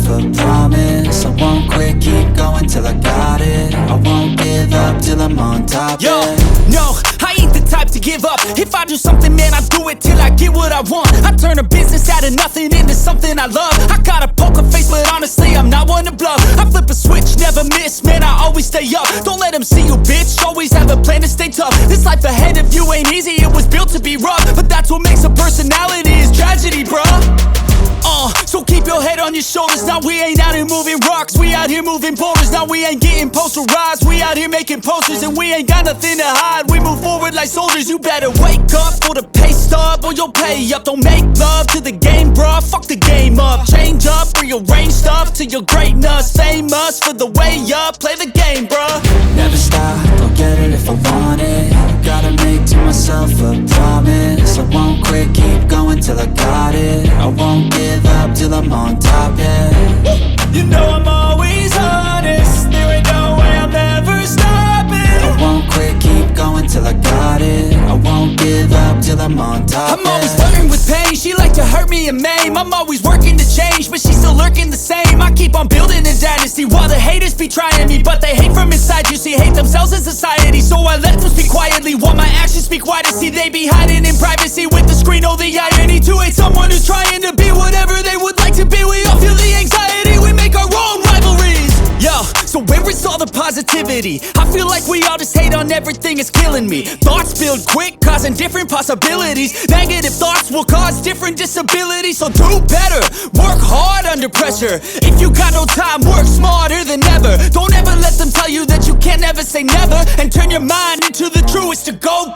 a promise. I won't quit, keep going till I got it. I won't give up till I'm on top. Yo, yeah. no, I ain't the type to give up. If I do something, man, I do it till I get what I want. I turn a business out of nothing into something I love. I got a poker face, but honestly, I'm not one to bluff. I flip a switch, never miss, man, I always stay up. Don't let them see you, bitch, always have a plan to stay tough. This life ahead of you ain't easy, it was built to be rough. But that's what makes a personality, is tragedy, bruh. So keep your head on your shoulders. Now we ain't out here moving rocks, we out here moving boulders. Now we ain't getting posterized, we out here making posters. And we ain't got nothing to hide, we move forward like soldiers. You better wake up for the pay stub, or you'll pay up. Don't make love to the game, bruh, fuck the game up. Change up, rearrange stuff to your greatness. Famous for the way up, play the game, bruh. Never stop, I'll get it if I want it. Gotta make to myself a promise. I won't quit, keep going till I got it. I won't give up till I'm on top, yeah. You know I'm always honest, there ain't no way I'm ever stopping. I won't quit, keep going till I got it. I won't give up till I'm on top, I'm always flirting with pain, she like to hurt me and maim. I'm always working to change, but she's still lurking the same. I keep on building a dynasty while the haters be trying me. But they hate from inside, you see, hate themselves in society. So I let them speak quietly while my actions speak wider. See, they be hiding in privacy with the screen. Oh, the irony to hate someone who's trying to be whatever they would like to be. We all feel the anxiety, we make our own rivalries. Yo, so where is all the positivity? I feel like we all just hate on everything, it's killing me. Thoughts build quick, causing different possibilities. Negative thoughts will cause different disabilities. So do better, work hard under pressure. If you got no time, work smarter than ever. Don't ever let them tell you that you can't never say never. And turn your mind into the truest to go